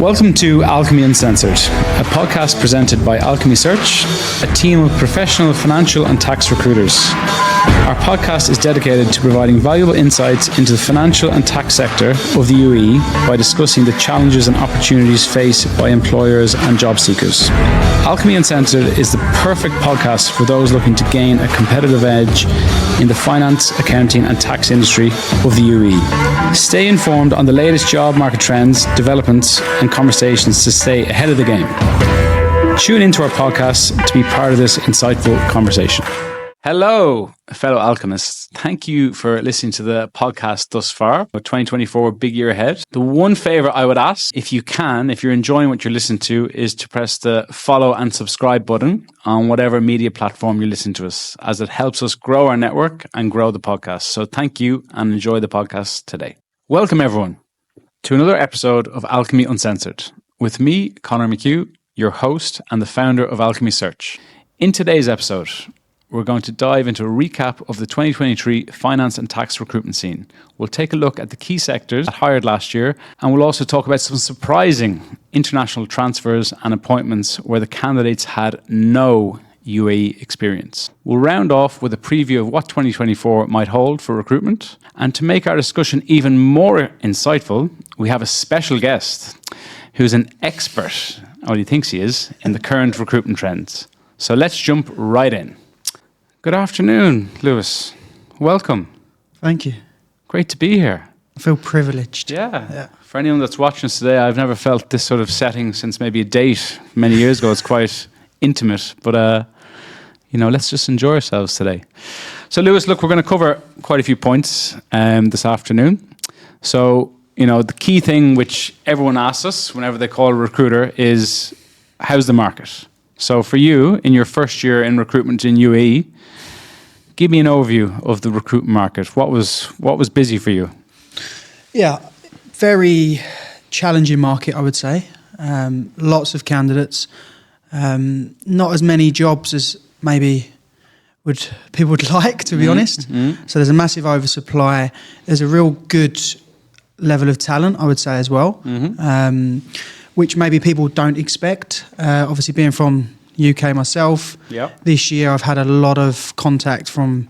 Welcome to Alchemy Uncensored, a podcast presented by Alchemy Search, a team of professional financial and tax recruiters. Our podcast is dedicated to providing valuable insights into the financial and tax sector of the UAE by discussing the challenges and opportunities faced by employers and job seekers. Alchemy Uncensored is the perfect podcast for those looking to gain a competitive edge in the finance, accounting and tax industry of the UAE. Stay informed on the latest job market trends, developments and conversations to stay ahead of the game. Tune into our podcast to be part of this insightful conversation. Hello, fellow alchemists. Thank you for listening to the podcast thus far. 2024, big year ahead. The one favor I would ask, if you can, if you're enjoying what you're listening to, is to press the follow and subscribe button on whatever media platform you listen to us, as it helps us grow our network and grow the podcast. So thank you and enjoy the podcast today. Welcome everyone to another episode of Alchemy Uncensored with me, Conor McHugh, your host and the founder of Alchemy Search. In today's episode, we're going to dive into a recap of the 2023 finance and tax recruitment scene. We'll take a look at the key sectors that hired last year, and we'll also talk about some surprising international transfers and appointments where the candidates had no UAE experience. We'll round off with a preview of what 2024 might hold for recruitment. And to make our discussion even more insightful, we have a special guest who's an expert, or he thinks he is, in the current recruitment trends. So let's jump right in. Good afternoon, Lewis. Welcome. Thank you. Great to be here. I feel privileged. Yeah. For anyone that's watching us today, I've never felt this sort of setting since maybe a date many years ago. It's quite intimate, but let's just enjoy ourselves today. So, Lewis, look, we're going to cover quite a few points this afternoon. So, the key thing which everyone asks us whenever they call a recruiter is, how's the market? So, for you, in your first year in recruitment in UAE, give me an overview of the recruitment market. What was busy for you? Yeah, very challenging market, I would say. Lots of candidates. Not as many jobs as maybe people would like, to be honest. Mm-hmm. So there's a massive oversupply. There's a real good level of talent, I would say, as well, which maybe people don't expect. Obviously, being from UK myself, This year I've had a lot of contact from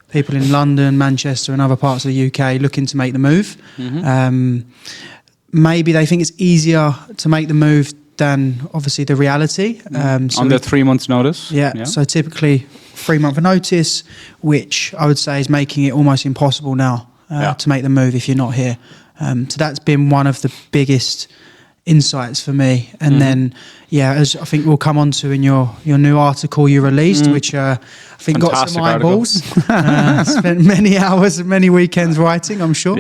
people in London, Manchester and other parts of the UK looking to make the move. Mm-hmm. Maybe they think it's easier to make the move than obviously the reality. So under 3 months notice? Yeah, so typically 3 month notice, which I would say is making it almost impossible now to make the move if you're not here. So that's been one of the biggest insights for me. And then, as I think we'll come on to in your new article you released, which I think Fantastic got some eyeballs. Spent many hours and many weekends writing, I'm sure.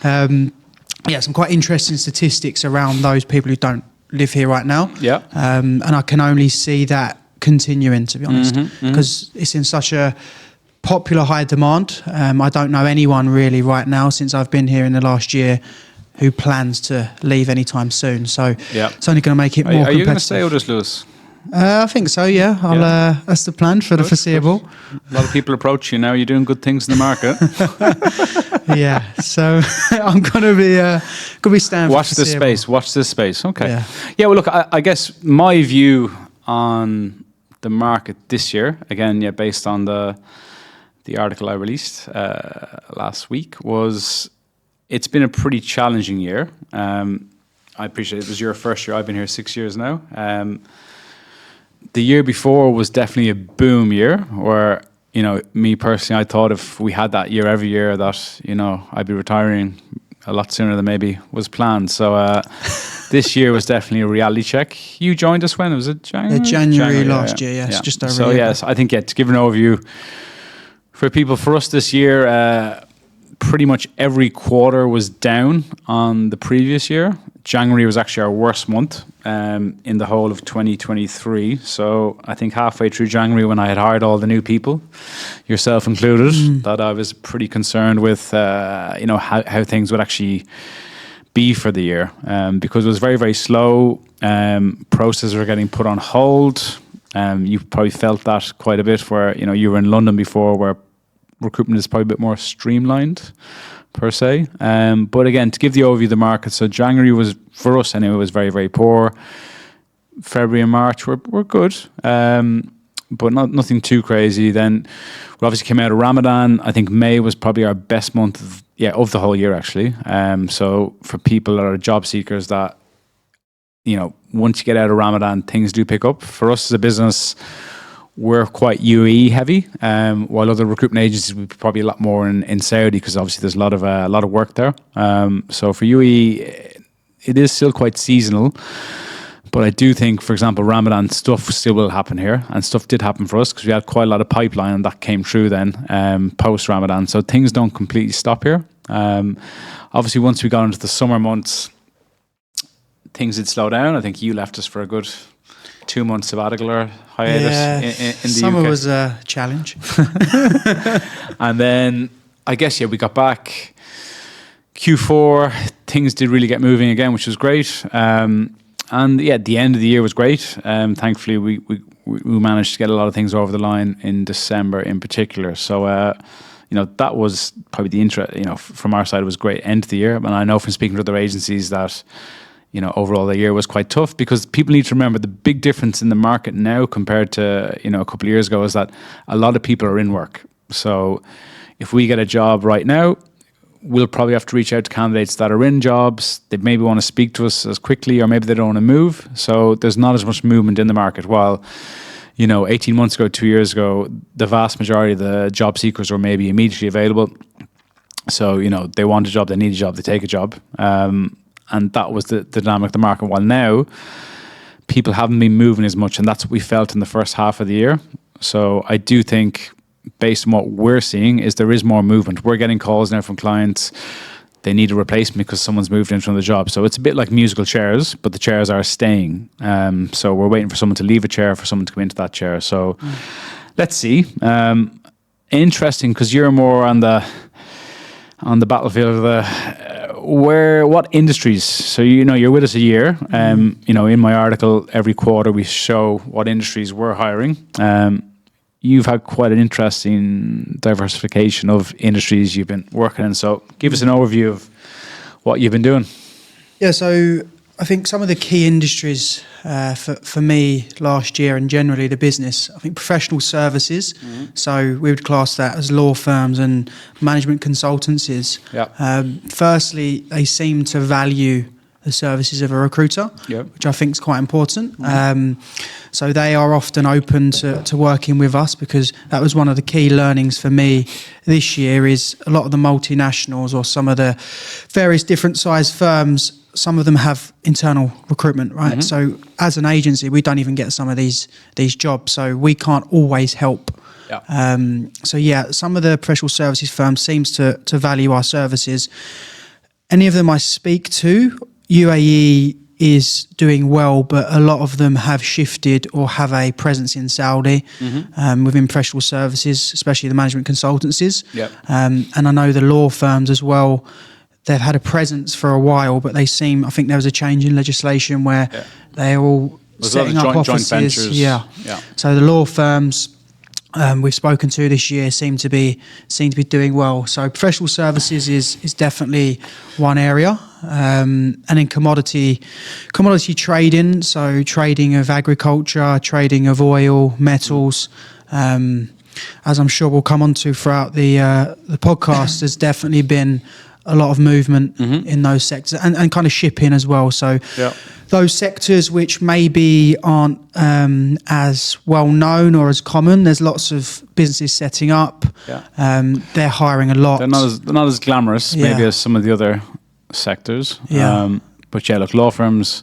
Some quite interesting statistics around those people who don't live here right now. And I can only see that continuing, to be honest, because it's in such a popular high demand. I don't know anyone really right now since I've been here in the last year who plans to leave anytime soon. So it's only going to make it more competitive. Are you going to stay with us, Lewis? I think so, yeah. That's the plan for the foreseeable. A lot of people approach you now. You're doing good things in the market. So I'm going to be staying Watch this space. Okay. Yeah, well, look, I guess my view on the market this year, again, based on the article I released last week, was it's been a pretty challenging year. I appreciate it was your first year. I've been here 6 years now. The year before was definitely a boom year where, me personally, I thought if we had that year every year that, I'd be retiring a lot sooner than maybe was planned. So this year was definitely a reality check. You joined us when? Was it January? January last year, yes. Just over So, yes, I think, to give an overview for us this year, pretty much every quarter was down on the previous year. January was actually our worst month in the whole of 2023. So I think halfway through January, when I had hired all the new people, yourself included, that I was pretty concerned with how things would actually be for the year, because it was very, very slow. Processes were getting put on hold. You probably felt that quite a bit where, you were in London before, where recruitment is probably a bit more streamlined per se. But again, to give the overview of the market, so January was, for us anyway, was very, very poor. February and March were good, but nothing too crazy. Then we obviously came out of Ramadan. I think May was probably our best month of the whole year, actually. So for people that are job seekers, that, you know, once you get out of Ramadan, things do pick up. For us as a business, we're quite UAE heavy, while other recruitment agencies would be probably a lot more in Saudi, because obviously there's a lot of work there. So for UAE, it is still quite seasonal. But I do think, for example, Ramadan stuff still will happen here, and stuff did happen for us because we had quite a lot of pipeline and that came through then post Ramadan. So things don't completely stop here. Obviously, once we got into the summer months, things did slow down. I think you left us for a good 2 months sabbatical or hiatus in the summer UK. was a challenge. And then I guess, we got back. Q4, things did really get moving again, which was great. And the end of the year was great. Thankfully, we managed to get a lot of things over the line in December in particular. So, that was probably the interest, from our side, it was great end of the year. And I know from speaking to other agencies that, overall the year was quite tough, because people need to remember the big difference in the market now compared to, a couple of years ago is that a lot of people are in work. So if we get a job right now, we'll probably have to reach out to candidates that are in jobs. They maybe want to speak to us as quickly, or maybe they don't want to move. So there's not as much movement in the market. While, 18 months ago, 2 years ago, the vast majority of the job seekers were maybe immediately available. So, they want a job, they need a job, they take a job. And that was the dynamic of the market. While now, people haven't been moving as much, and that's what we felt in the first half of the year. So I do think, based on what we're seeing, is there is more movement. We're getting calls now from clients. They need a replacement because someone's moved into another job. So it's a bit like musical chairs, but the chairs are staying. So we're waiting for someone to leave a chair, for someone to come into that chair. So let's see. Interesting, because you're more on the battlefield of what industries. So you're with us a year. In my article, every quarter we show what industries we're hiring. You've had quite an interesting diversification of industries you've been working in. So give us an overview of what you've been doing. Yeah, so I think some of the key industries for me last year, and generally the business, I think professional services. Mm-hmm. So we would class that as law firms and management consultancies. Yeah. Firstly, they seem to value the services of a recruiter, yep, which I think is quite important. Mm-hmm. So they are often open to working with us, because that was one of the key learnings for me this year, is a lot of the multinationals or some of the various different size firms, some of them have internal recruitment, right? Mm-hmm. So as an agency, we don't even get some of these jobs, so we can't always help. Yeah. Some of the professional services firms seems to value our services. Any of them I speak to, UAE is doing well, but a lot of them have shifted or have a presence in Saudi, mm-hmm, within professional services, especially the management consultancies. Yep. And I know the law firms as well, they've had a presence for a while, but I think there was a change in legislation where they're all setting up offices. Joint ventures. Yeah. So the law firms we've spoken to this year seem to be doing well. So professional services is definitely one area, and then commodity trading. So trading of agriculture, trading of oil, metals. As I'm sure we'll come on to throughout the podcast, there's definitely been a lot of movement, mm-hmm, in those sectors, and kind of shipping as well. So those sectors which maybe aren't as well known or as common, there's lots of businesses setting up. They're hiring a lot. They're not as glamorous maybe as some of the other sectors. But look, law firms,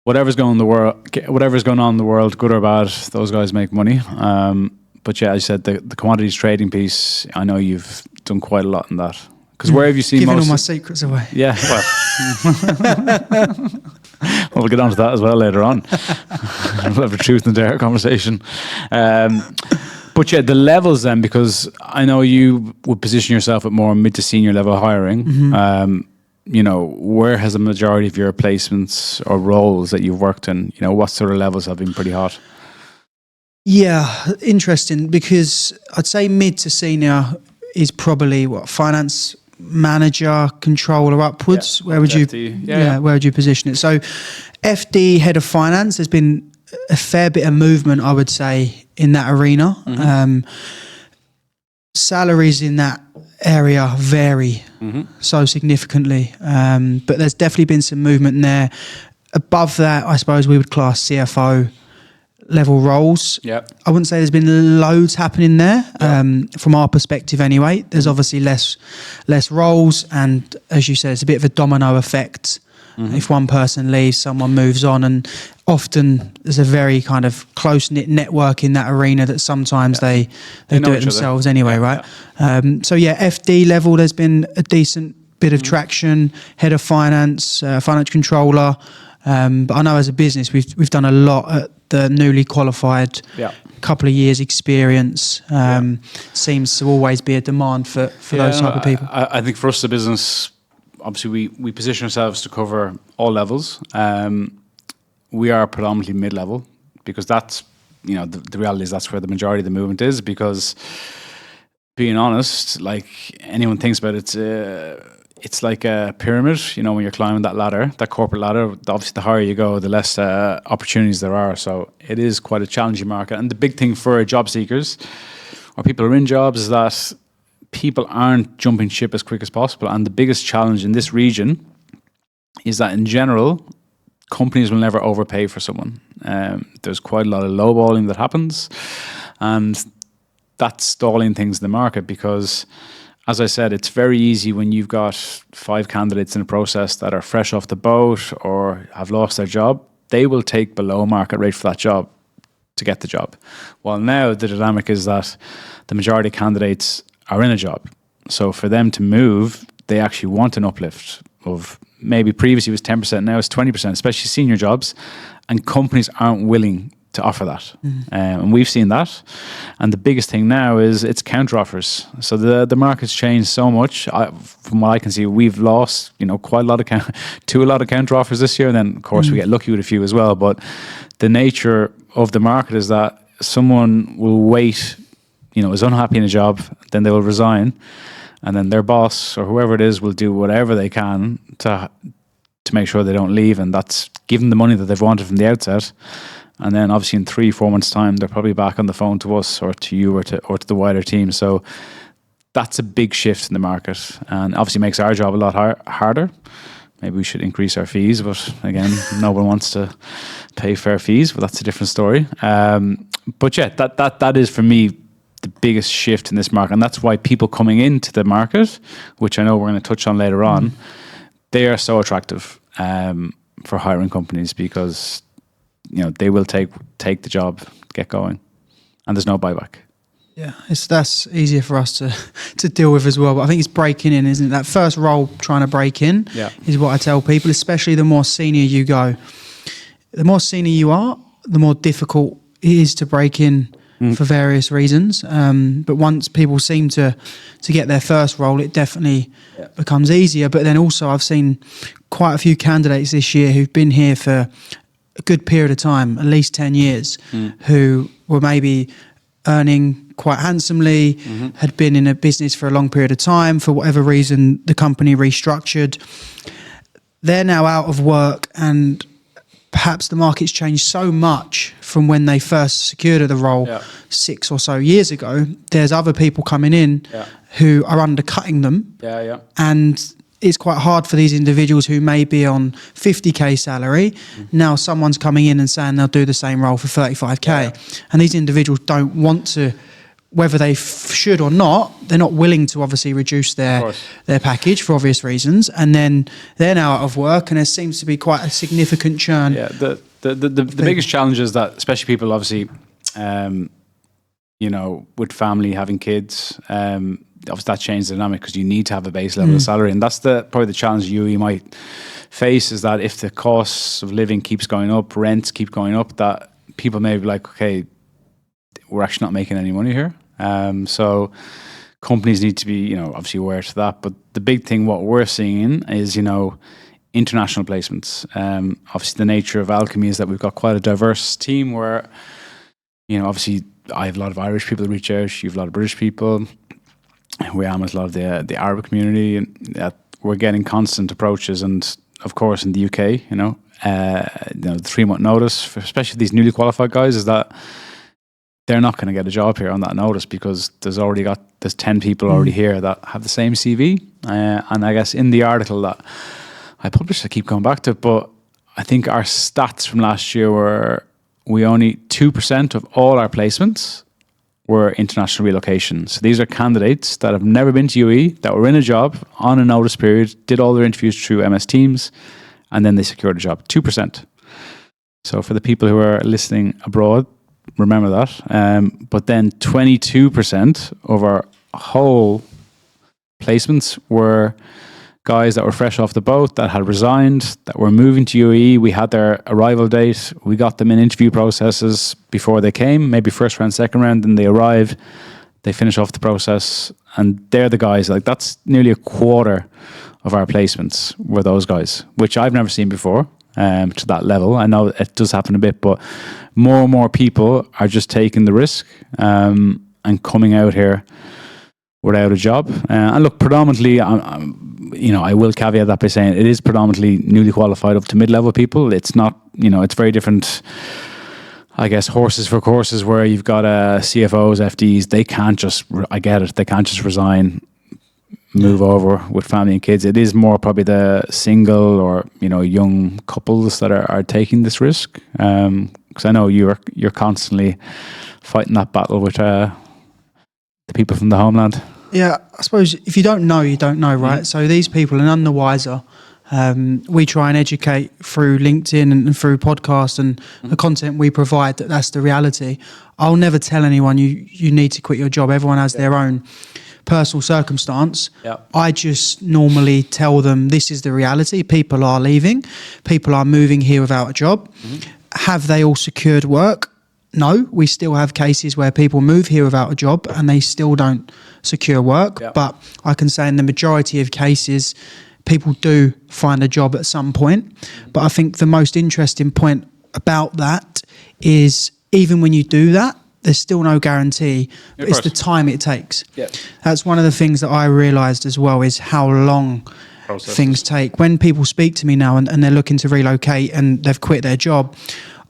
whatever's going on in the world, good or bad, those guys make money. But as you said, the commodities trading piece, I know you've done quite a lot in that. Because where have you seen giving all my secrets away? Yeah, well, we'll get on to that as well later on. We'll have a truth and dare conversation. But the levels then, because I know you would position yourself at more mid to senior level hiring. Mm-hmm. Where has the majority of your placements or roles that you've worked in, what sort of levels have been pretty hot? Yeah, interesting, because I'd say mid to senior is probably what, finance manager, controller upwards. Yeah, Where would you? FD. Yeah. Where would you position it? So, FD, head of finance, there's been a fair bit of movement, I would say, in that arena. Salaries in that area vary so significantly, but there's definitely been some movement in there. Above that, I suppose we would class CFO level roles. Yeah. I wouldn't say there's been loads happening there, from our perspective anyway. There's obviously less roles, and as you said, it's a bit of a domino effect. If one person leaves, someone moves on, and often there's a very kind of close-knit network in that arena that sometimes they do it themselves anyway, right? So FD level, there's been a decent bit of traction. Head of finance, financial controller. But I know as a business, we've done a lot at the newly qualified, couple of years experience. Seems to always be a demand for those type of people. I think for us as a business, obviously we position ourselves to cover all levels. We are predominantly mid-level, because that's, the reality is that's where the majority of the movement is, because being honest, like anyone thinks about it, it's like a pyramid, when you're climbing that ladder, that corporate ladder. Obviously, the higher you go, the less opportunities there are. So it is quite a challenging market. And the big thing for job seekers or people who are in jobs is that people aren't jumping ship as quick as possible. And the biggest challenge in this region is that in general, companies will never overpay for someone. There's quite a lot of lowballing that happens. And that's stalling things in the market, because as I said, it's very easy when you've got 5 candidates in a process that are fresh off the boat or have lost their job. They will take below market rate for that job to get the job. Well, now the dynamic is that the majority of candidates are in a job. So for them to move, they actually want an uplift of, maybe previously it was 10%, now it's 20%, especially senior jobs. And companies aren't willing to offer that. And we've seen that. And the biggest thing now is it's counter offers. So the market's changed so much. From what I can see, we've lost, quite a lot of counter offers this year. And then of course we get lucky with a few as well. But the nature of the market is that someone will wait, is unhappy in a job, then they will resign. And then their boss or whoever it is will do whatever they can to make sure they don't leave. And that's give them the money that they've wanted from the outset. And then obviously in 3-4 months' time, they're probably back on the phone to us or to you or to the wider team. So that's a big shift in the market, and obviously makes our job a lot harder. Maybe we should increase our fees, but again, no one wants to pay fair fees, but that's a different story. But yeah, that is for me the biggest shift in this market, and that's why people coming into the market, which I know we're going to touch on later on, they are so attractive for hiring companies, because they will take the job, get going, and there's no buyback. Yeah, that's easier for us to deal with as well. But I think it's breaking in, isn't it? That first role, trying to break in, is what I tell people, especially the more senior you go. The more senior you are, the more difficult it is to break in for various reasons. But once people seem to get their first role, it definitely becomes easier. But then also I've seen quite a few candidates this year who've been here for a good period of time, at least 10 years, who were maybe earning quite handsomely, had been in a business for a long period of time. For whatever reason, the company restructured. They're now out of work, and perhaps the market's changed so much from when they first secured the role 6 or so years ago. There's other people coming in who are undercutting them. And it's quite hard for these individuals who may be on 50k salary. Now someone's coming in and saying they'll do the same role for 35k. And these individuals don't want to, whether they should or not, they're not willing to obviously reduce their package for obvious reasons. And then they're now out of work, and there seems to be quite a significant churn. Yeah, the biggest challenge is that, especially people obviously, with family, having kids, obviously that changes the dynamic, because you need to have a base level of salary, and that's probably the challenge you might face, is that if the costs of living keeps going up, rents keep going up, that people may be like, okay, we're actually not making any money here. So companies need to be, obviously aware to that. But the big thing, what we're seeing is, international placements. Obviously the nature of Alchemy is that we've got quite a diverse team where obviously I have a lot of Irish people that reach out. You have a lot of British people. We am with a lot of the Arab community, and we're getting constant approaches. And of course, in the UK, the 3-month notice, especially these newly qualified guys, is that they're not going to get a job here on that notice because there's 10 people already here that have the same CV. And I guess in the article that I published, I keep going back to it, but I think our stats from last year were only 2% of all our placements were international relocations. So these are candidates that have never been to UE, that were in a job on a notice period, did all their interviews through MS Teams, and then they secured a job. 2%. So for the people who are listening abroad, remember that. But then 22% of our whole placements were guys that were fresh off the boat, that had resigned, that were moving to UAE. We had their arrival date. We got them in interview processes before they came, maybe first round, second round, then they arrive, they finish off the process, and they're the guys. Like, that's nearly a quarter of our placements were those guys, which I've never seen before to that level. I know it does happen a bit, but more and more people are just taking the risk and coming out here without a job. And look, predominantly, I will caveat that by saying it is predominantly newly qualified up to mid-level people. It's not, it's very different, I guess, horses for courses, where you've got CFOs, FDs, they can't just, I get it, they can't just resign, move over with family and kids. It is more probably the single or, young couples that are taking this risk. Because I know you're constantly fighting that battle with the people from the homeland. Yeah, I suppose if you don't know, you don't know, right? So these people are none the wiser. We try and educate through LinkedIn and through podcasts and the content we provide that's the reality. I'll never tell anyone you need to quit your job. Everyone has their own personal circumstance. I just normally tell them this is the reality. People are leaving. People are moving here without a job. Have they all secured work? No, we still have cases where people move here without a job and they still don't secure work. But I can say in the majority of cases, people do find a job at some point. But I think the most interesting point about that is even when you do that, there's still no guarantee. But it's the time it takes. That's one of the things that I realised as well, is how long things take. When people speak to me now and they're looking to relocate and they've quit their job,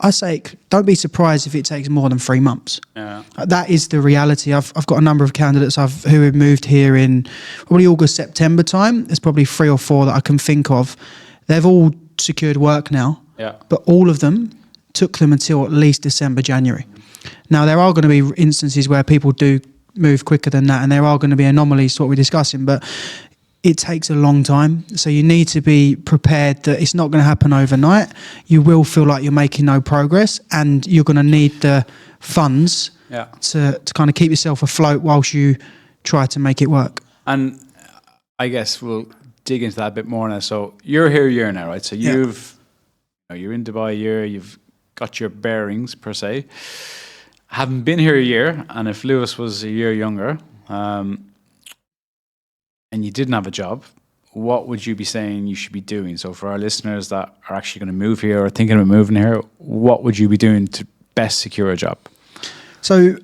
I say, don't be surprised if it takes more than 3 months. That is the reality. I've got a number of candidates who have moved here in probably August, September time. There's probably 3 or 4 that I can think of. They've all secured work now, but all of them took them until at least December, January. Now, there are going to be instances where people do move quicker than that, and there are going to be anomalies to what we're discussing, but it takes a long time. So you need to be prepared that it's not going to happen overnight. You will feel like you're making no progress, and you're going to need the funds to kind of keep yourself afloat whilst you try to make it work. And I guess we'll dig into that a bit more now. So you're here a year now, right? So you're in Dubai a year, you've got your bearings per se. Having been here a year, and if Lewis was a year younger, and you didn't have a job, what would you be saying you should be doing? So for our listeners that are actually going to move here or thinking about moving here, what would you be doing to best secure a job? So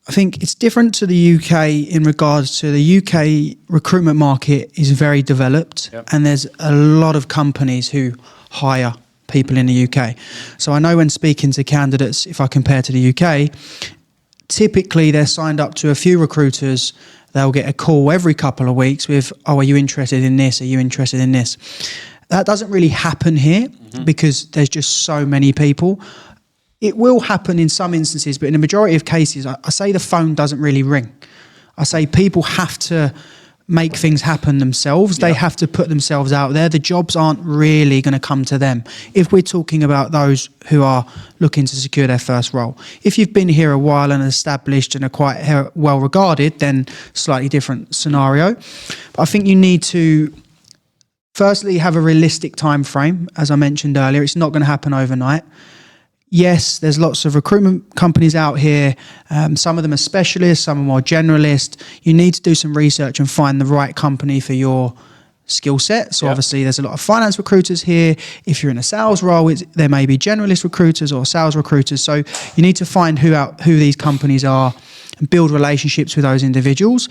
I think it's different to the UK in regards to the UK recruitment market is very developed, and there's a lot of companies who hire people in the UK. So I know when speaking to candidates, if I compare to the UK, typically they're signed up to a few recruiters. They'll get a call every couple of weeks with, are you interested in this? Are you interested in this? That doesn't really happen here because there's just so many people. It will happen in some instances, but in the majority of cases, I say the phone doesn't really ring. I say people have to make things happen themselves. They have to put themselves out there. The jobs aren't really going to come to them. If we're talking about those who are looking to secure their first role, if you've been here a while and established and are quite well regarded, then slightly different scenario. But I think you need to firstly have a realistic time frame. As I mentioned earlier, it's not going to happen overnight. Yes, there's lots of recruitment companies out here. Some of them are specialists, some are more generalist. You need to do some research and find the right company for your skill set. So obviously there's a lot of finance recruiters here. If you're in a sales role, there may be generalist recruiters or sales recruiters. So you need to find who these companies are and build relationships with those individuals.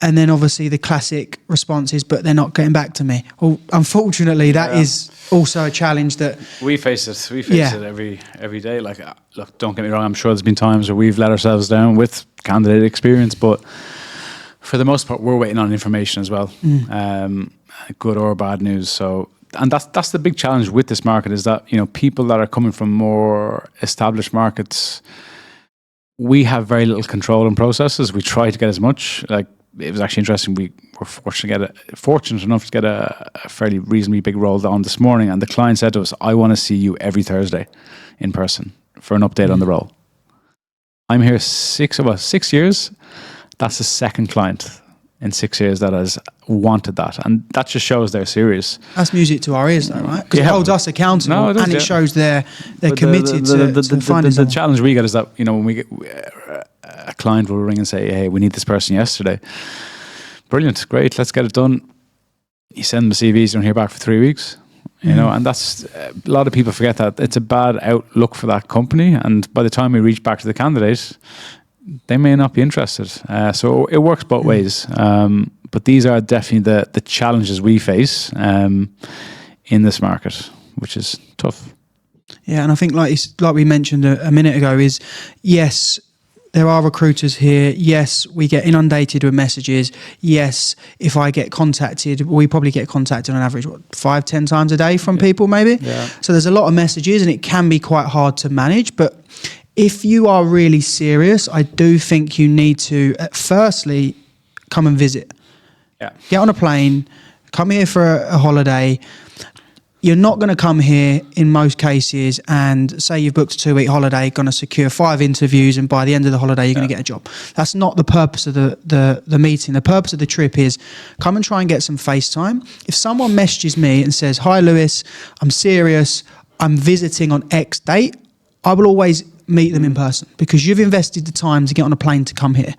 And then obviously the classic response is, but they're not getting back to me. Well, unfortunately, that is also a challenge that we face it. We face it every day. Like, look, don't get me wrong. I'm sure there's been times where we've let ourselves down with candidate experience, but for the most part, we're waiting on information as well, good or bad news. So, and that's the big challenge with this market, is that, you know, people that are coming from more established markets, we have very little control in processes. We try to get as much. Like, it was actually interesting. We were fortunate enough to get a fairly reasonably big role on this morning, and the client said to us, "I want to see you every Thursday in person for an update on the role." I'm here 6 years. That's the second client in 6 years that has wanted that, and that just shows they're serious. That's music to our ears, though, right? Because it holds us accountable, and it shows they're committed to finding the challenge we get is that, you know, when we get a client will ring and say, "Hey, we need this person yesterday." Brilliant, great, let's get it done. You send them the CVs, you don't hear back for 3 weeks. You know, and that's, a lot of people forget that it's a bad outlook for that company, and by the time we reach back to the candidate, they may not be interested. So it works both ways. But these are definitely the challenges we face in this market, which is tough. Yeah, and I think like we mentioned a minute ago is, yes, there are recruiters here. Yes, we get inundated with messages. Yes, if I get contacted, we probably get contacted on average, 5-10 times a day from people maybe. Yeah. So there's a lot of messages, and it can be quite hard to manage. But if you are really serious, I do think you need to, firstly, come and visit. Yeah. Get on a plane, come here for a holiday. You're not going to come here in most cases and say you've booked a 2-week holiday, going to secure 5 interviews, and by the end of the holiday, you're going to get a job. That's not the purpose of the meeting. The purpose of the trip is come and try and get some face time. If someone messages me and says, "Hi, Lewis, I'm serious, I'm visiting on X date," I will always meet them in person, because you've invested the time to get on a plane to come here.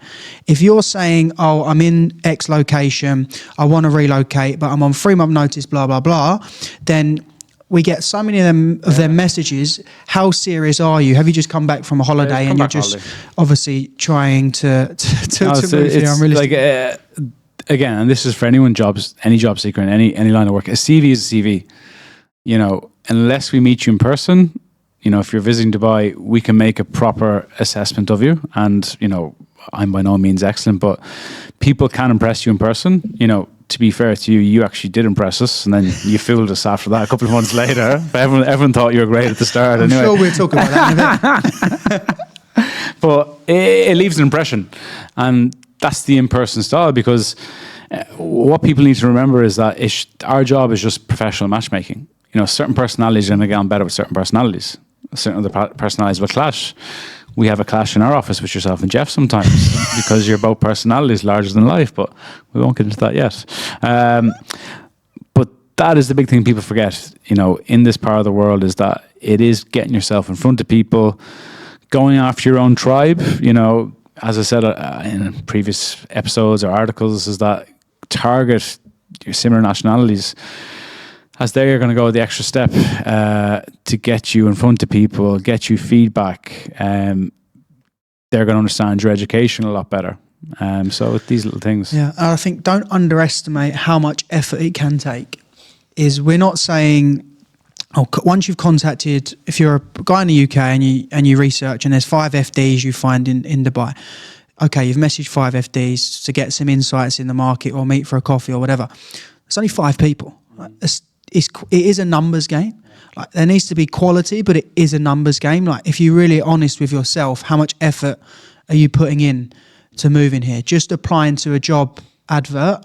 If you're saying, "Oh, I'm in X location, I want to relocate, but I'm on 3-month notice, blah, blah, blah," then we get so many of them messages. How serious are you? Have you just come back from a holiday and you're just obviously trying to move here? I'm really like, again, and this is for any job seeker in any line of work. A CV is a CV. You know, unless we meet you in person, you know, if you're visiting Dubai, we can make a proper assessment of you. And, you know, I'm by no means excellent, but people can impress you in person. You know, to be fair to you, you actually did impress us, and then you fooled us after that a couple of months later. Everyone thought you were great at the start. I'm sure we'll talk about that in a bit. But it leaves an impression, and that's the in-person style, because what people need to remember is that our job is just professional matchmaking. You know, certain personalities are going to get on better with certain personalities. Certain other personalities will clash. We have a clash in our office with yourself and Jeff sometimes because you're both personalities larger than life, but we won't get into that yet. But that is the big thing people forget, you know, in this part of the world, is that it is getting yourself in front of people, going after your own tribe. You know, as I said in previous episodes or articles, is that target your similar nationalities, as they're going to go the extra step to get you in front of people, get you feedback. They're going to understand your education a lot better. So with these little things. Yeah, and I think don't underestimate how much effort it can take. We're not saying, once you've contacted, if you're a guy in the UK and you research and there's 5 FDs you find in Dubai, okay, you've messaged 5 FDs to get some insights in the market or meet for a coffee or whatever. It's only 5 people. It is a numbers game. Like, there needs to be quality, but it is a numbers game. Like, if you're really honest with yourself, how much effort are you putting in to move in here? Just applying to a job advert,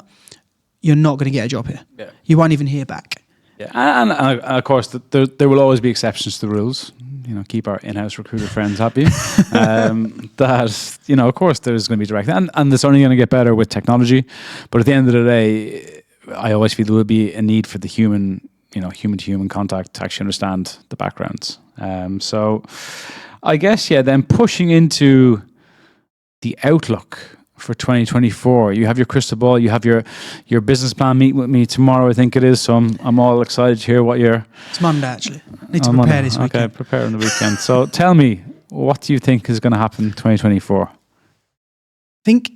you're not going to get a job here. Yeah. You won't even hear back. Yeah, and of course, there will always be exceptions to the rules. You know, keep our in-house recruiter friends happy. That, you know, of course, there's going to be direct, and it's only going to get better with technology. But at the end of the day, I always feel there will be a need for the human to human contact to actually understand the backgrounds. So I guess, then pushing into the outlook for 2024? You have your crystal ball. You have your business plan meeting with me tomorrow, I think it is. So I'm all excited to hear what you're... It's Monday, actually. Need to prepare this weekend. Okay, prepare on the weekend. So tell me, what do you think is going to happen in 2024? I think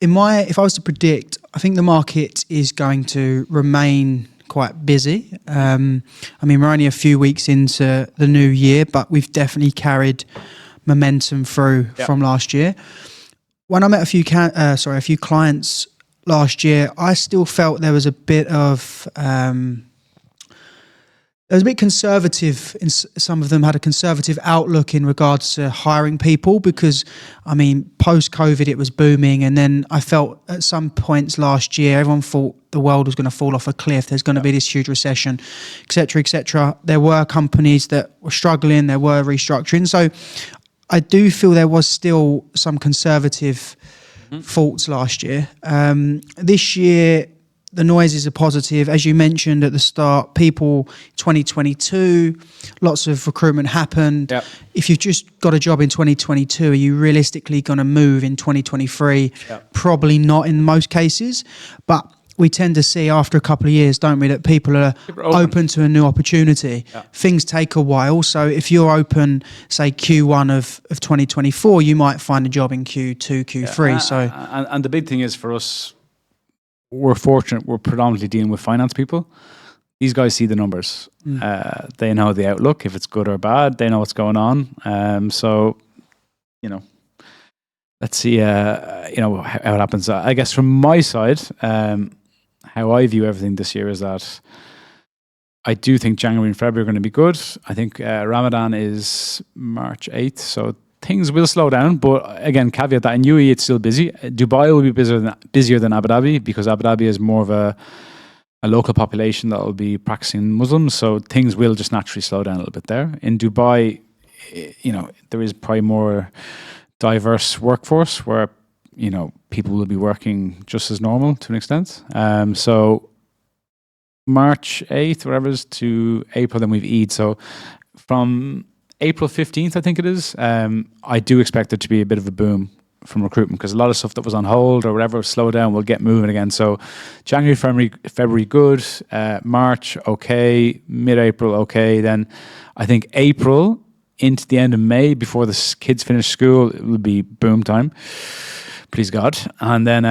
if I was to predict, I think the market is going to remain quite busy. I mean, we're only a few weeks into the new year, but we've definitely carried momentum through from last year. When I met a few clients last year, I still felt there was a bit of conservative. Some of them had a conservative outlook in regards to hiring people because, I mean, post-COVID it was booming, and then I felt at some points last year everyone thought the world was going to fall off a cliff. There's going to be this huge recession, etc., etc. There were companies that were struggling. There were restructuring. So I do feel there was still some conservative thoughts last year. This year, the noises are positive. As you mentioned at the start, 2022, lots of recruitment happened. Yep. If you've just got a job in 2022, are you realistically going to move in 2023? Yep. Probably not in most cases, but we tend to see after a couple of years, don't we, that people are open to a new opportunity. Yeah. Things take a while. So if you're open, say Q1 of 2024, you might find a job in Q2, Q3. And the big thing is for us, we're fortunate. We're predominantly dealing with finance people. These guys see the numbers. They know the outlook, if it's good or bad. They know what's going on. So, let's see, how it happens. I guess from my side, how I view everything this year is that I do think January and February are going to be good. I think Ramadan is March 8th, so things will slow down. But again, caveat that in UAE it's still busy. Dubai will be busier than Abu Dhabi because Abu Dhabi is more of a local population that will be practicing Muslims, so things will just naturally slow down a little bit there. In Dubai, there is probably more diverse workforce where people will be working just as normal to an extent. So March 8th, whatever it is, to April, then we've Eid. So from April 15th, I think it is, I do expect there to be a bit of a boom from recruitment because a lot of stuff that was on hold or whatever slow down will get moving again. So January, February good, March okay, mid-April okay. Then I think April into the end of May before the kids finish school, it will be boom time. Please God. And then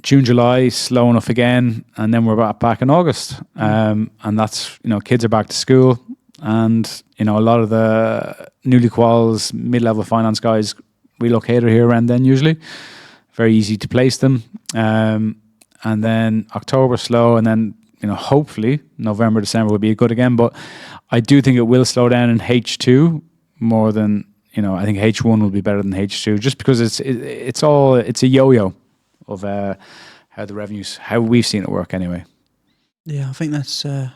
June, July, slow enough again. And then we're back in August. And that's, kids are back to school. And, a lot of the newly quals, mid-level finance guys relocate here around then usually. Very easy to place them. And then October slow. And then, hopefully November, December will be good again. But I do think it will slow down in H2 more than... I think H1 will be better than H2 just because it's a yo-yo of how the revenues, how we've seen it work anyway. Yeah, I think that's a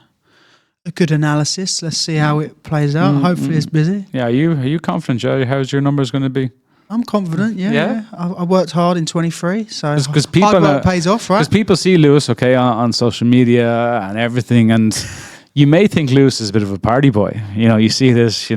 good analysis. Let's see how it plays out. Hopefully it's busy. Yeah, are you confident, Joe? How's your numbers going to be? I'm confident, yeah. I worked hard in 23, so hard work pays off, right? Because people see Lewis, on social media and everything, and you may think Lewis is a bit of a party boy. You see this,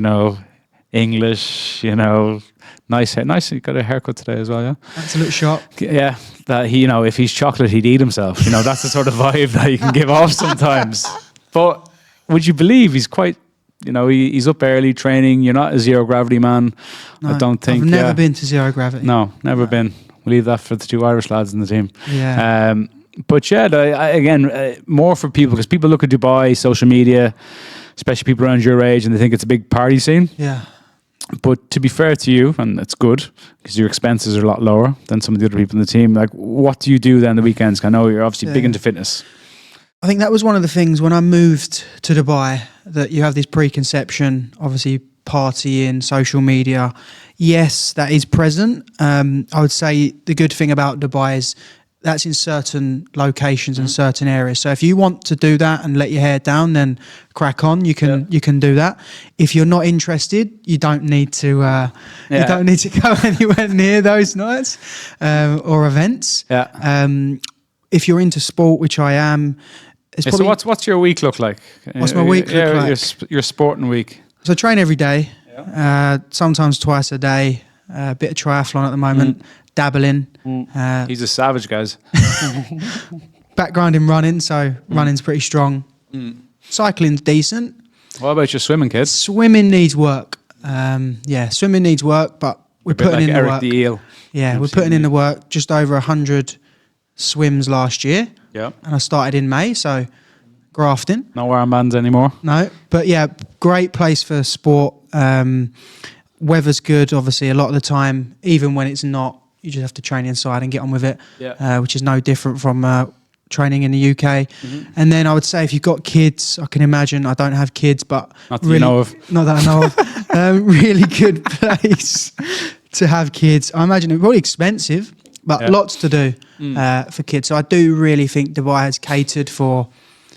English, nice. He got a haircut today as well, yeah. That's a little shot. Yeah, that he, if he's chocolate, he'd eat himself. That's the sort of vibe that you can give off sometimes. But would you believe he's quite, he's up early training. You're not a zero gravity man. No, I don't think. I've never been to zero gravity. No, never been. We'll leave that for the two Irish lads in the team. Yeah. But yeah, again, more for people because people look at Dubai, social media, especially people around your age, and they think it's a big party scene. Yeah. But to be fair to you, and it's good because your expenses are a lot lower than some of the other people in the team. Like, what do you do then the weekends? I know you're obviously big into fitness. I think that was one of the things when I moved to Dubai, that you have this preconception, obviously partying, social media. Yes, that is present. I would say the good thing about Dubai is that's in certain locations and certain areas. So if you want to do that and let your hair down, then crack on. You can do that. If you're not interested, you don't need to. You don't need to go anywhere near those nights or events. Yeah. If you're into sport, which I am, so what's your week look like? What's my week look like? Your sporting week. So I train every day. Sometimes twice a day. A bit of triathlon at the moment. dabbling. He's a savage, guys. Background in running, so running's pretty strong. Cycling's decent. What about your swimming, kids? Swimming needs work. Swimming needs work, but we're putting in the Eric work. the Eel. Yeah, we're putting in the work. Just over 100 swims last year. Yeah. And I started in May, so grafting. No armbands anymore. No, but yeah, great place for sport. Weather's good, obviously, a lot of the time. Even when it's not, you just have to train inside and get on with it, which is no different from training in the UK. And then I would say if you've got kids, I can imagine, I don't have kids, but Not that you know of. Not that I know of. Really good place to have kids. I imagine it's probably expensive, but lots to do for kids. So I do really think Dubai has catered for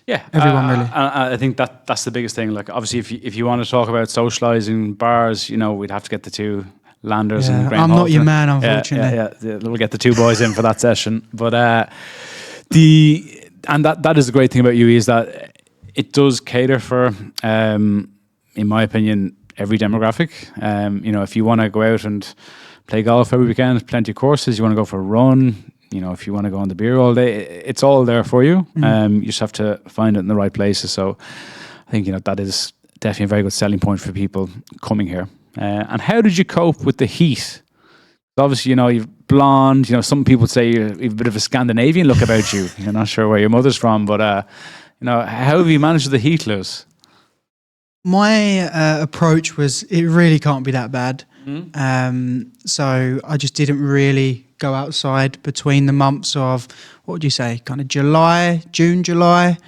everyone, really. I think that's the biggest thing. Like, obviously, if you want to talk about socialising, bars, we'd have to get the two Landers and Graham I'm Hall. not your man, unfortunately. Yeah. We'll get the two boys in for that session. But that is the great thing about UE is that it does cater for, in my opinion, every demographic. If you want to go out and play golf every weekend, plenty of courses. You want to go for a run. If you want to go on the beer all day, it's all there for you. You just have to find it in the right places. So I think, that is definitely a very good selling point for people coming here. And how did you cope with the heat? Obviously, you're blonde. Some people say you have a bit of a Scandinavian look about you. You're not sure where your mother's from, but how have you managed the heat, Lewis? My approach was it really can't be that bad. So I just didn't really go outside between the months of, what would you say, kind of June, July,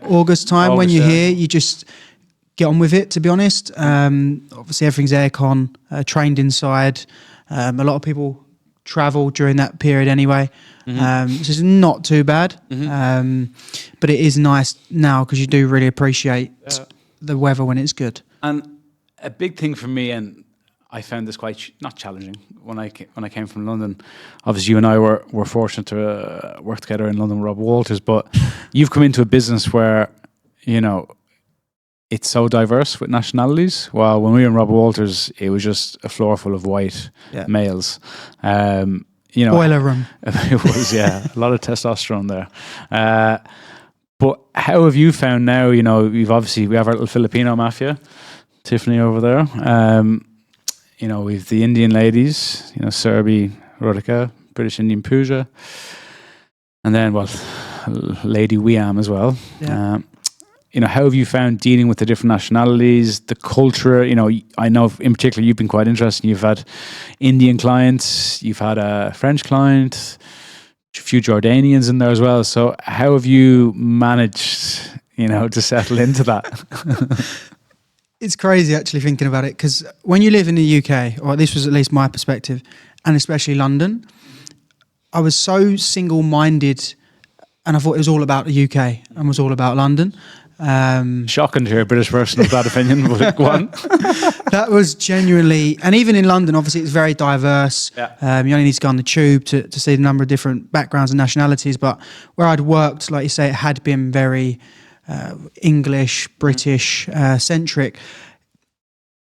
August time. When you're here, you just get on with it, to be honest. Obviously, everything's aircon, trained inside. A lot of people travel during that period anyway. So it's not too bad. But it is nice now because you do really appreciate the weather when it's good. And a big thing for me, and I found this quite not challenging when I came from London. Obviously, you and I were fortunate to work together in London with Rob Walters, but you've come into a business where, it's so diverse with nationalities. While when we were in Rob Walters, it was just a floor full of white males. Boiler room. It was, a lot of testosterone there. But how have you found now, we have our little Filipino mafia, Tiffany over there. We've the Indian ladies, Serbi, Rodika, British Indian Pooja. And then, Lady Wiam as well. Yeah. How have you found dealing with the different nationalities, the culture? I know in particular you've been quite interested. You've had Indian clients, you've had a French client, a few Jordanians in there as well. So how have you managed, to settle into that? It's crazy actually thinking about it, because when you live in the UK, or this was at least my perspective, and especially London, I was so single-minded and I thought it was all about the UK and was all about London. Shocking to hear a British person of that opinion, but go on. That was genuinely, and even in London, obviously it's very diverse. You only need to go on the tube to see the number of different backgrounds and nationalities. But where I'd worked, like you say, it had been very English, British centric.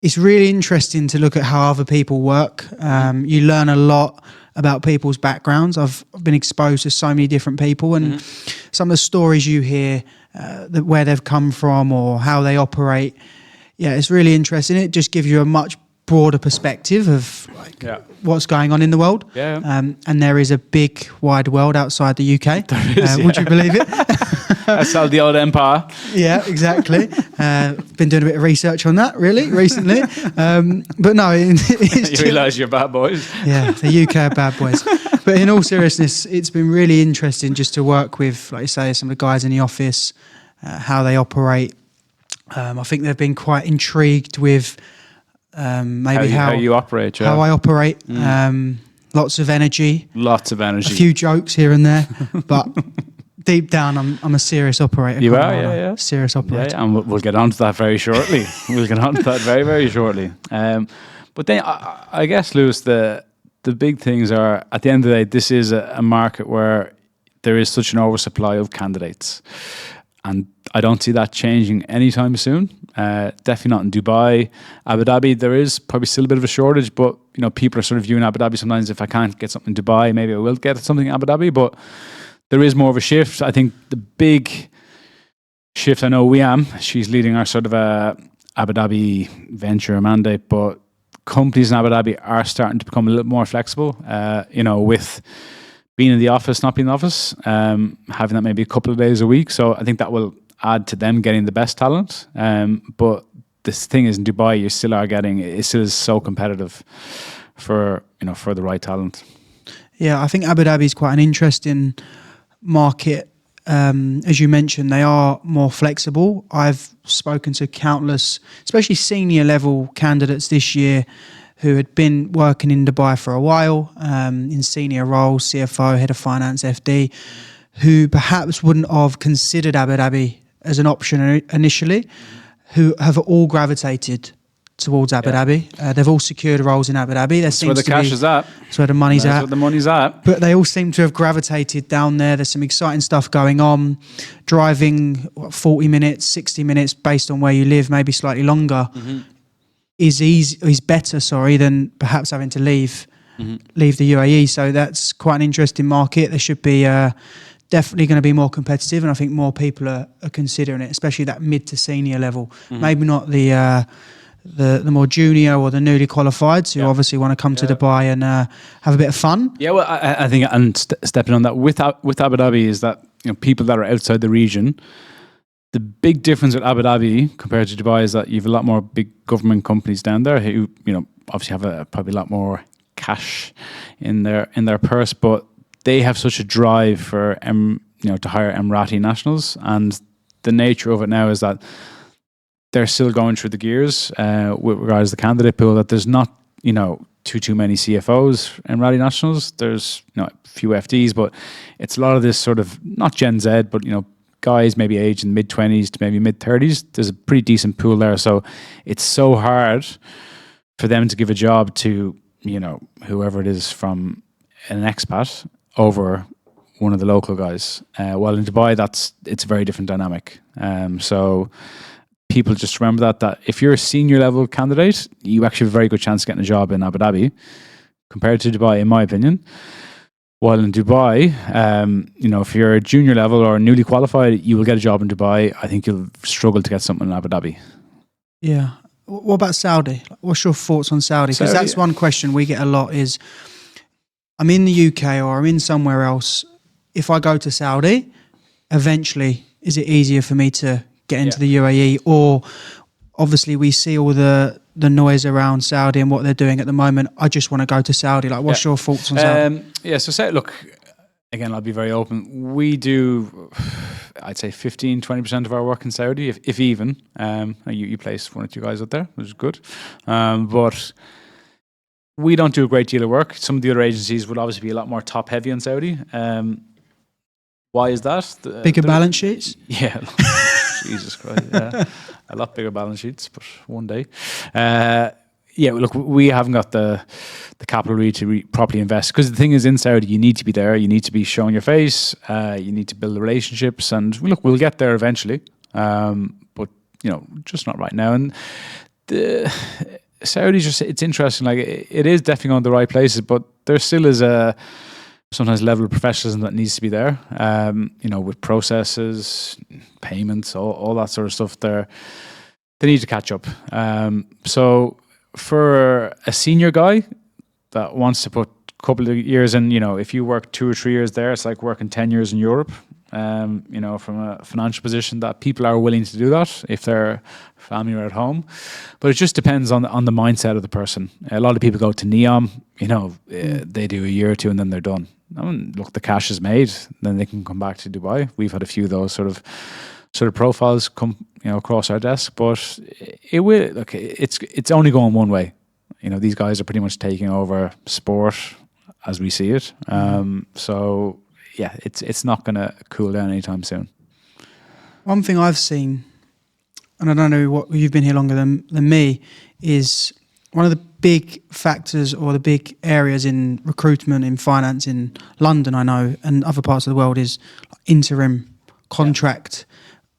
It's really interesting to look at how other people work. You learn a lot about people's backgrounds. I've been exposed to so many different people, and some of the stories you hear, where they've come from or how they operate. Yeah, it's really interesting. It just gives you a much broader perspective of what's going on in the world. And there is a big, wide world outside the UK. There is, would you believe it? That's how the old empire. Yeah, exactly. Been doing a bit of research on that recently. But no, you realise you're bad boys. Yeah, the UK are bad boys. But in all seriousness, it's been really interesting just to work with, like you say, some of the guys in the office, how they operate. I think they've been quite intrigued with maybe how you operate. How I operate. Lots of energy. Lots of energy. A few jokes here and there, but deep down, I'm a serious operator. You are, yeah. Serious operator. Yeah, and we'll get on to that very shortly. We'll get on to that very, very shortly. But then I guess, Lewis, the big things are, at the end of the day, this is a market where there is such an oversupply of candidates. And I don't see that changing anytime soon. Definitely not in Dubai. Abu Dhabi, there is probably still a bit of a shortage, but people are sort of viewing Abu Dhabi sometimes. If I can't get something in Dubai, maybe I will get something in Abu Dhabi. But there is more of a shift. I think the big shift, I know she's leading our sort of Abu Dhabi venture mandate, but companies in Abu Dhabi are starting to become a little more flexible, with being in the office, not being in the office, having that maybe a couple of days a week. So I think that will add to them getting the best talent. But this thing is, in Dubai, you still are getting, it still is so competitive for the right talent. Yeah, I think Abu Dhabi is quite an interesting market. As you mentioned, they are more flexible. I've spoken to countless, especially senior level candidates this year who had been working in Dubai for a while, in senior roles, CFO, head of finance, FD, who perhaps wouldn't have considered Abu Dhabi as an option initially, who have all gravitated towards Abu Dhabi. They've all secured roles in Abu Dhabi. That's where the cash is at. That's where the money's at. That's where the money's at. But they all seem to have gravitated down there. There's some exciting stuff going on. Driving 40 minutes, 60 minutes, based on where you live, maybe slightly longer, is better, than perhaps having to leave the UAE. So that's quite an interesting market. There should be definitely going to be more competitive, and I think more people are considering it, especially that mid to senior level. Maybe not the more junior or the newly qualified, who obviously want to come to Dubai and have a bit of fun. Yeah, well, I think, and stepping on that with Abu Dhabi, is that people that are outside the region, the big difference with Abu Dhabi compared to Dubai is that you have a lot more big government companies down there who obviously have probably a lot more cash in their purse, but they have such a drive for to hire Emirati nationals, and the nature of it now is that they're still going through the gears with regards to the candidate pool, that there's not, too many CFOs and Emirati nationals. There's, a few FDs, but it's a lot of this sort of, not Gen Z, but, guys maybe aged in mid-20s to maybe mid-30s. There's a pretty decent pool there. So it's so hard for them to give a job to, whoever it is from an expat over one of the local guys. While in Dubai, it's a very different dynamic. So people just remember that if you're a senior level candidate, you actually have a very good chance of getting a job in Abu Dhabi compared to Dubai, in my opinion. While in Dubai, if you're a junior level or newly qualified, you will get a job in Dubai. I think you'll struggle to get something in Abu Dhabi. Yeah. What about Saudi? What's your thoughts on Saudi? Because that's one question we get a lot is, I'm in the UK or I'm in somewhere else. If I go to Saudi, eventually, is it easier for me to get into the UAE? Or obviously we see all the noise around Saudi and what they're doing at the moment. I just want to go to Saudi. Like, what's your thoughts on Saudi? So look, again, I'll be very open. We do, I'd say 15-20% of our work in Saudi, if even. You place one or two guys out there, which is good. But we don't do a great deal of work. Some of the other agencies would obviously be a lot more top heavy on Saudi. Why is that? Bigger balance sheets? Yeah. Jesus Christ, yeah. A lot bigger balance sheets, but one day. Look, we haven't got the capital really to properly invest, because the thing is, in Saudi, you need to be there, you need to be showing your face, you need to build the relationships, and look, we'll get there eventually, but just not right now. And the Saudis, it's interesting, like it is definitely on the right places, but there still is a sometimes level of professionalism that needs to be there, with processes, payments, all that sort of stuff. They need to catch up. So for a senior guy that wants to put a couple of years in, if you work 2 or 3 years there, it's like working 10 years in Europe. From a financial position, that people are willing to do that if their family are at home, but it just depends on the mindset of the person. A lot of people go to NEOM, they do a year or two and then they're done. Look, the cash is made, then they can come back to Dubai. We've had a few of those sort of profiles come across our desk, but it will look. It's only going one way. These guys are pretty much taking over sport as we see it. So yeah, it's not going to cool down anytime soon. One thing I've seen, and I don't know what you've been here longer than me, is one of the big factors or the big areas in recruitment, in finance, in London, I know, and other parts of the world, is interim contract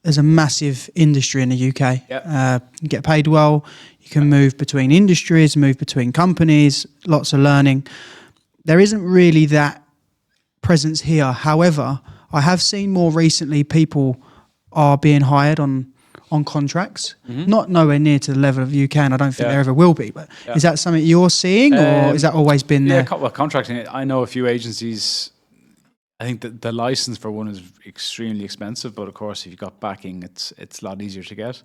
there's a massive industry in the UK. Yep. You get paid well. You can move between industries, move between companies, lots of learning. There isn't really that presence here. However, I have seen more recently people are being hired on contracts, not nowhere near to the level of UK, and I don't think there ever will be. But is that something you're seeing, or is that always been there? Well, contracting, I know a few agencies. I think that the license for one is extremely expensive, but of course, if you've got backing, it's a lot easier to get.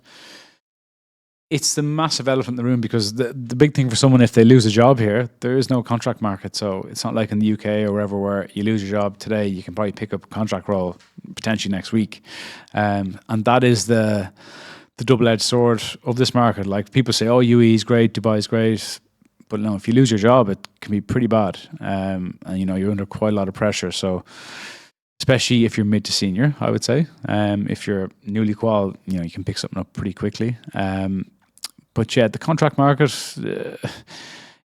It's the massive elephant in the room, because the big thing for someone, if they lose a job here, there is no contract market. So it's not like in the UK or wherever, where you lose your job today, you can probably pick up a contract role potentially next week. And that is the double-edged sword of this market. Like, people say, oh, UAE is great, Dubai is great. But no, if you lose your job, it can be pretty bad. And, you're under quite a lot of pressure. So, especially if you're mid to senior, I would say. If you're newly qual, you can pick something up pretty quickly. But yeah, the contract market,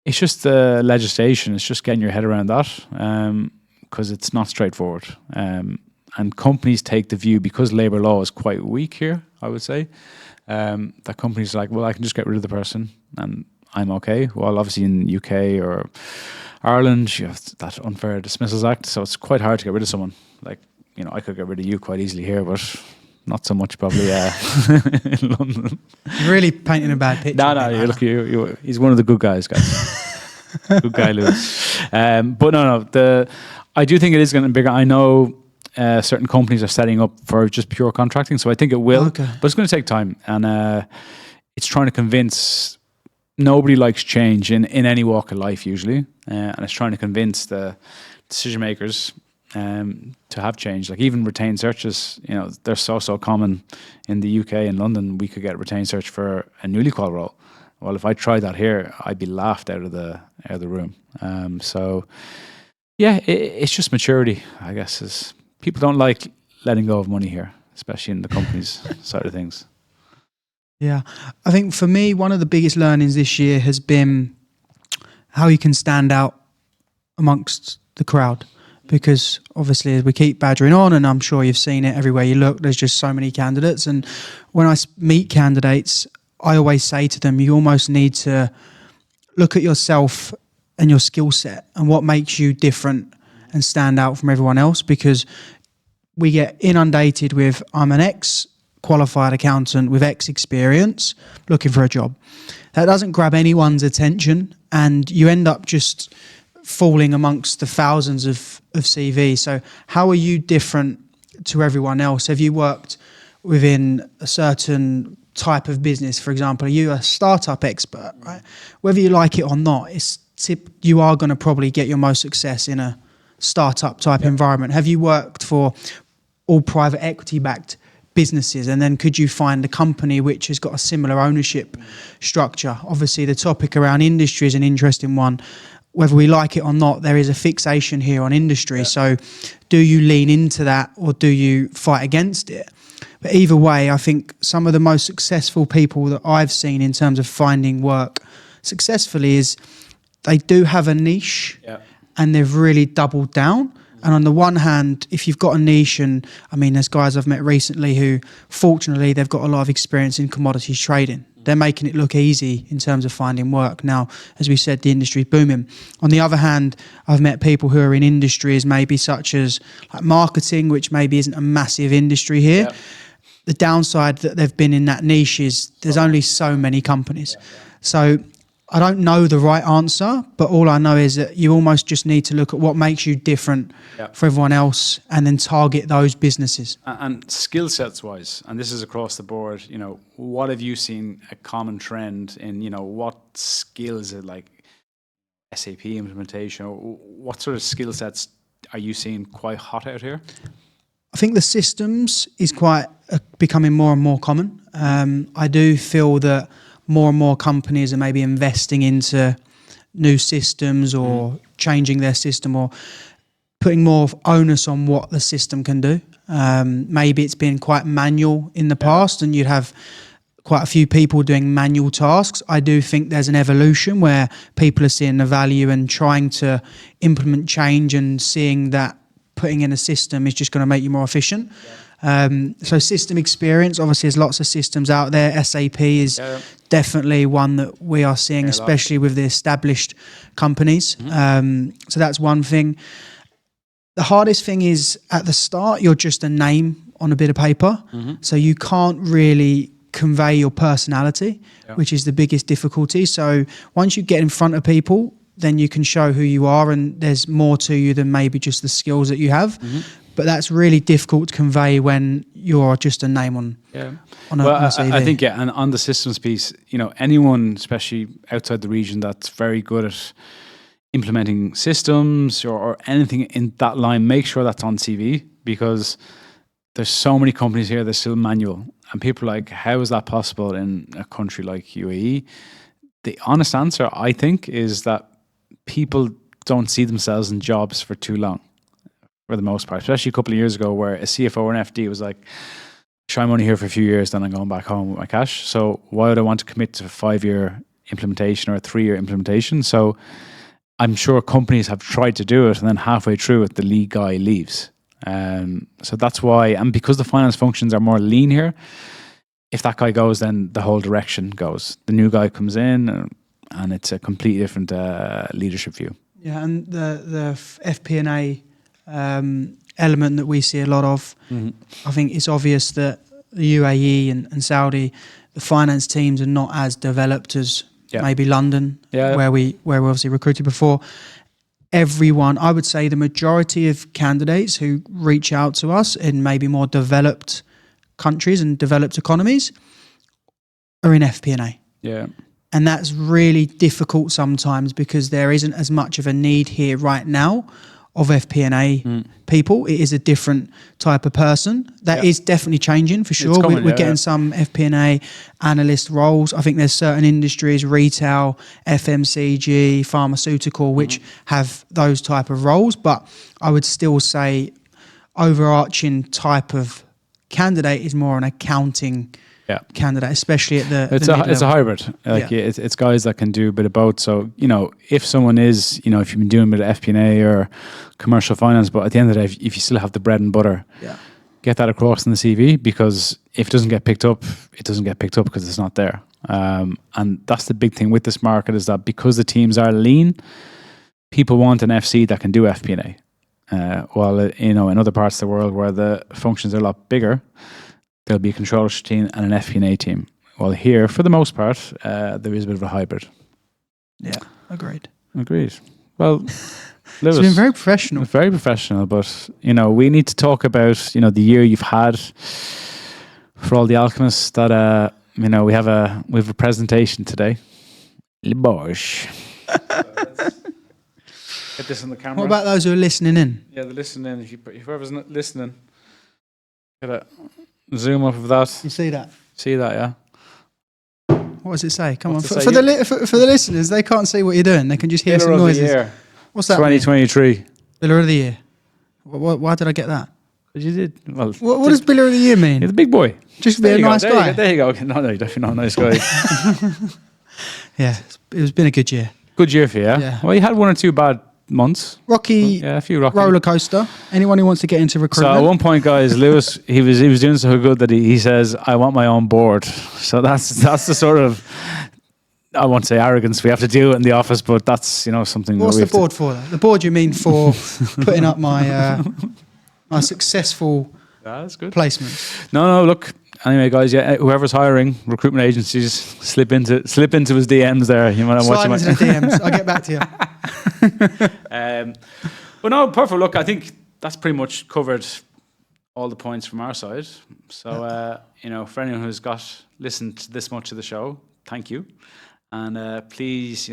it's just the legislation. It's just getting your head around that, because it's not straightforward. And companies take the view, because labour law is quite weak here, I would say, that companies are like, well, I can just get rid of the person and I'm okay. Well, obviously in UK or Ireland, you have that unfair dismissals act, so it's quite hard to get rid of someone. Like, I could get rid of you quite easily here, but not so much probably in London. You're really painting a bad picture. No, look, he's one of the good guys. Good guy, Lewis. But no, I do think it is getting bigger. I know certain companies are setting up for just pure contracting, so I think it will. Okay. But it's going to take time, and it's trying to convince. Nobody likes change in any walk of life usually, and it's trying to convince the decision makers to have change. Like, even retained searches, they're so common in the UK and London. We could get retained search for a newly qual role. Well, if I tried that here, I'd be laughed out of the room. So yeah, it's just maturity, I guess. Is people don't like letting go of money here, especially in the company's side of things. Yeah, I think for me, one of the biggest learnings this year has been how you can stand out amongst the crowd. Because obviously, as we keep badgering on, and I'm sure you've seen it everywhere you look, there's just so many candidates. And when I meet candidates, I always say to them, you almost need to look at yourself and your skill set and what makes you different and stand out from everyone else. Because we get inundated with, I'm an ex-qualified accountant with X experience looking for a job. That doesn't grab anyone's attention, and you end up just falling amongst the thousands of CVs. So how are you different to everyone else? Have you worked within a certain type of business? For example, are you a startup expert, right? Whether you like it or not, you are going to probably get your most success in a startup type environment. Have you worked for all private equity backed businesses, and then could you find a company which has got a similar ownership structure? Obviously, the topic around industry is an interesting one. Whether we like it or not, there is a fixation here on industry. So do you lean into that, or do you fight against it? But either way, I think some of the most successful people that I've seen in terms of finding work successfully is they do have a niche and they've really doubled down. And on the one hand, if you've got a niche, and I mean, there's guys I've met recently who, fortunately, they've got a lot of experience in commodities trading. They're making it look easy in terms of finding work. Now, as we said, the industry's booming. On the other hand, I've met people who are in industries maybe such as like marketing, which maybe isn't a massive industry here. Yep. The downside that they've been in that niche is there's only so many companies. So I don't know the right answer, but all I know is that you almost just need to look at what makes you different for everyone else, and then target those businesses. And skill sets wise, and this is across the board, what have you seen a common trend in, what skills, like SAP implementation, or what sort of skill sets are you seeing quite hot out here? I think the systems is quite becoming more and more common. I do feel that more and more companies are maybe investing into new systems or changing their system, or putting more onus on what the system can do. Maybe it's been quite manual in the past, and you'd have quite a few people doing manual tasks. I do think there's an evolution where people are seeing the value and trying to implement change, and seeing that putting in a system is just going to make you more efficient. So system experience, obviously there's lots of systems out there. SAP is definitely one that we are seeing, especially with the established companies. So that's one thing. The hardest thing is at the start, you're just a name on a bit of paper. So you can't really convey your personality, which is the biggest difficulty. So once you get in front of people, then you can show who you are, and there's more to you than maybe just the skills that you have. But that's really difficult to convey when you're just a name on a CV. I think, and on the systems piece, anyone, especially outside the region, that's very good at implementing systems or anything in that line, make sure that's on CV, because there's so many companies here that's still manual, and people are like, how is that possible in a country like UAE? The honest answer, I think, is that people don't see themselves in jobs for too long, for the most part, especially a couple of years ago where a CFO or an FD was like, sure, I'm only here for a few years, then I'm going back home with my cash. So why would I want to commit to a 5-year implementation or a 3-year implementation? So I'm sure companies have tried to do it, and then halfway through it, the lead guy leaves. So that's why, and because the finance functions are more lean here, if that guy goes, then the whole direction goes. The new guy comes in, and it's a completely different leadership view. Yeah, and the FP&A element that we see a lot of, I think it's obvious that the UAE and Saudi, the finance teams are not as developed as maybe London, where we obviously recruited before. Everyone, I would say the majority of candidates who reach out to us in maybe more developed countries and developed economies are in FP&A. Yeah. And that's really difficult sometimes because there isn't as much of a need here right now of FP&A people. It is a different type of person. That is definitely changing for sure. We're getting some FP&A analyst roles. I think there's certain industries, retail, FMCG, pharmaceutical, which have those type of roles. But I would still say overarching type of candidate is more an accounting candidate, especially at the it's a hybrid. It's guys that can do a bit of both. So if someone is, if you've been doing a bit of FP&A or commercial finance, but at the end of the day, if you still have the bread and butter, get that across in the CV, because if it doesn't get picked up, it doesn't get picked up because it's not there. And that's the big thing with this market, is that because the teams are lean, people want an FC that can do FP&A. While in other parts of the world where the functions are a lot bigger, there'll be a controllership team and an FP&A team. Well, here, for the most part, there is a bit of a hybrid. Yeah, agreed. Well, Lewis, it's been very professional. Very professional, but, we need to talk about, the year you've had for all the alchemists that, we have a presentation today. Bosh. Get this on the camera. What about those who are listening in? Yeah, they're listening in. If whoever's not listening, get a zoom up of that. You see that? See that, yeah. What does it say? Come on, for the listeners, they can't see what you're doing. They can just hear some noises. Of the year. What's that? 2023. Biller of the year. Why did I get that? Because you did. Well, what does Biller of the year mean? You're the big boy. Just be a nice guy. There you go. No, you're definitely not a nice guy. Yeah, it's been a good year. Good year for you, yeah? Well, you had 1 or 2 bad months. Rocky, a few rocky roller coaster. Anyone who wants to get into recruitment. So at one point, guys, Lewis, he was doing so good that he says, "I want my own board." So that's the sort of, I won't say arrogance we have to do in the office, but that's something. What's the board for? The board you mean for putting up my my successful placements? No. Look. Anyway, guys, whoever's hiring recruitment agencies, slip into his DMs there. You might slide into the DMs. I'll get back to you. But no, perfect. Look, I think that's pretty much covered all the points from our side. So, for anyone who's listened to this much of the show, thank you, and please,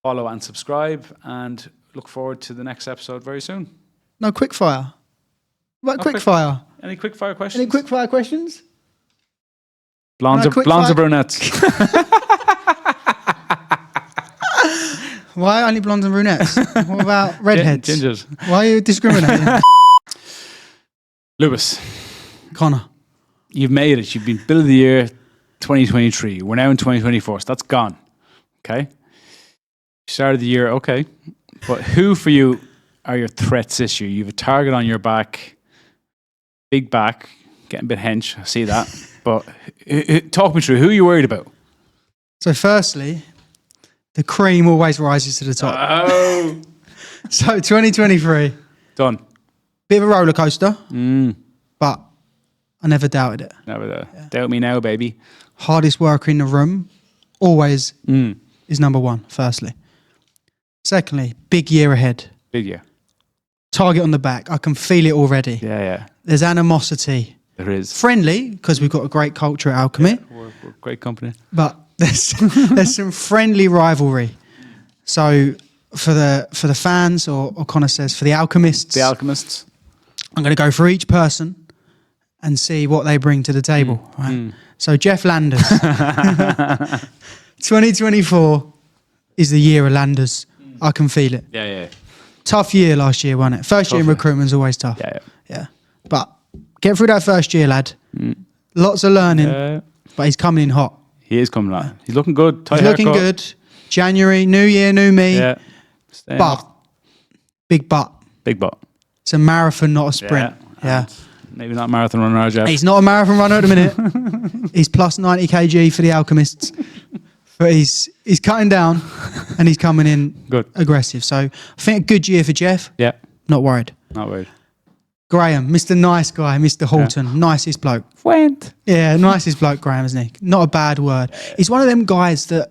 follow and subscribe, and look forward to the next episode very soon. No quick fire. What quick fire? Any quick fire questions? Blondes or brunettes? Why only blondes and brunettes? What about redheads? Gingers. Why are you discriminating? Lewis. Connor. You've made it. You've been Bill of the Year 2023. We're now in 2024, so that's gone. Okay? You started the year, okay. But who for you are your threats this year? You have a target on your back. Big back, getting a bit hench. I see that. But talk me through. Who are you worried about? So firstly, the cream always rises to the top. Oh. So 2023, Done. bit of a roller coaster, but I never doubted it. Never doubt me now, baby. Hardest worker in the room always is number one, firstly. Secondly, big year ahead. Big year. Target on the back. I can feel it already. Yeah. There's animosity. There is. Friendly, because we've got a great culture at Alchemy. Yeah, we're great company. But there's some friendly rivalry. So for the fans or connoisseurs, for the alchemists, I'm going to go for each person and see what they bring to the table. Right? So Jeff Landers, 2024 is the year of Landers. I can feel it. Yeah. Tough year last year, wasn't it? First year in recruitment's always tough. Yeah. But get through that first year, lad. Lots of learning, but he's coming in hot. He is coming out. He's looking good. He's looking good. January, new year, new me. Yeah. But, big but. Big but. It's a marathon, not a sprint. Yeah. Maybe not marathon runner, Jeff. He's not a marathon runner at the minute. He's plus 90 kg for the alchemists. But he's cutting down and he's coming in aggressive. So I think a good year for Jeff. Yeah. Not worried. Not worried. Graham, Mr. Nice Guy, Mr. Horton, nicest bloke. Went. Yeah, nicest bloke, Graham, isn't he? Not a bad word. He's one of them guys that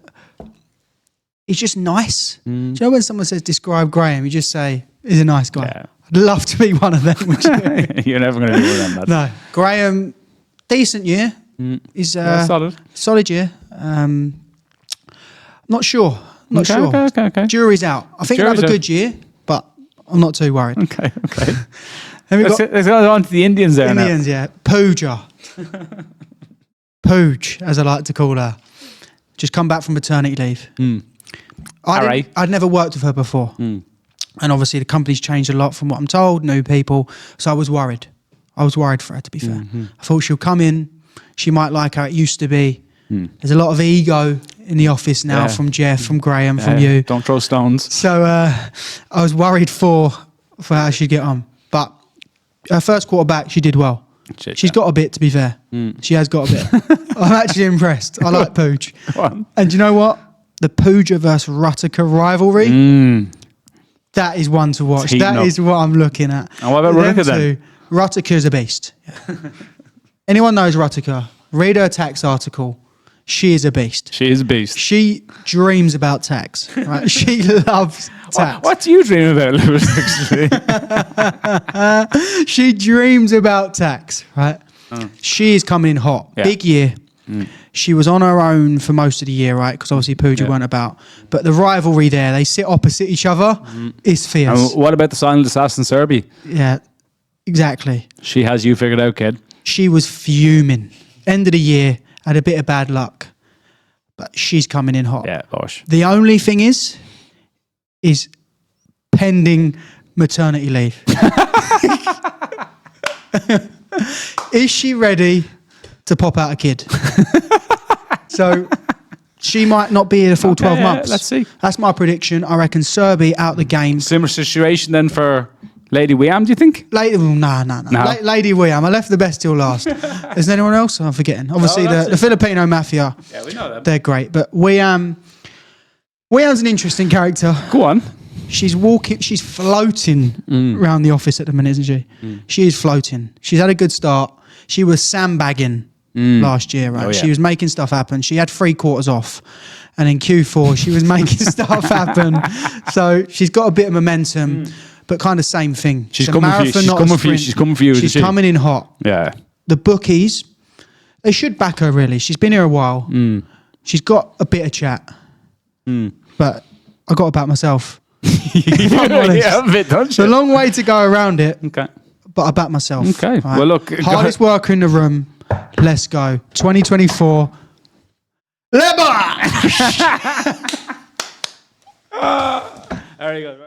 he's just nice. Do you know when someone says describe Graham, you just say he's a nice guy. Yeah. I'd love to be one of them. Would you? You're never going to be one of them, lad. No. Graham, decent year. He's solid year. Not sure. Okay. Jury's out. I think he'll have a good year, but I'm not too worried. Okay. Let's go on to the Indians there Indians, now. yeah. Pooja. Pooch, as I like to call her. Just come back from maternity leave. I'd never worked with her before. And obviously the company's changed a lot from what I'm told, new people. So I was worried. I was worried for her, to be fair. I thought she'll come in. She might like how it used to be. There's a lot of ego in the office now from Jeff, from Graham, from you. Don't throw stones. So I was worried for how she'd get on. But her first quarter back, she did well. She's got a bit, to be fair. She has got a bit. I'm actually impressed. I like Pooch. And you know what? The Pooja versus Rutica rivalry, that is one to watch. That is what I'm looking at. And what about Rutica then? Rutica's a beast. Anyone knows Rutica, read her tax article. She is a beast. She is a beast. She dreams about tax. Right? She loves tax. What do you dream about, Lewis, actually? She dreams about tax, right? She is coming in hot. Yeah. Big year. She was on her own for most of the year, right? Because obviously Pooja weren't about. But the rivalry there, they sit opposite each other, is fierce. And what about the silent assassin, Serbi? Yeah, exactly. She has you figured out, kid. She was fuming. End of the year, had a bit of bad luck. But she's coming in hot. Yeah, gosh. The only thing is pending maternity leave. Is she ready to pop out a kid? So she might not be here the full 12 months. Let's see. That's my prediction. I reckon Serbi out the game. Similar situation then for Lady Wiam, do you think? No. Lady Wiam. I left the best till last. Is there anyone else? I'm forgetting. Obviously, the Filipino mafia. Yeah, we know them. They're great. But Wiam's an interesting character. Go on. She's floating around the office at the minute, isn't she? She is floating. She's had a good start. She was sandbagging last year, right? Oh, yeah. She was making stuff happen. She had 3 quarters off. And in Q4, she was making stuff happen. So she's got a bit of momentum, but kind of same thing. She's coming for you. She's coming for you. She's coming in hot. Yeah. The bookies, they should back her, really. She's been here a while. She's got a bit of chat. But I got to back myself. Yeah, a bit, don't you? It's a long way to go around it. Okay. But I back myself. Okay. Right? Well, look. Hardest worker in the room. Let's go. 2024. Leba! There you go.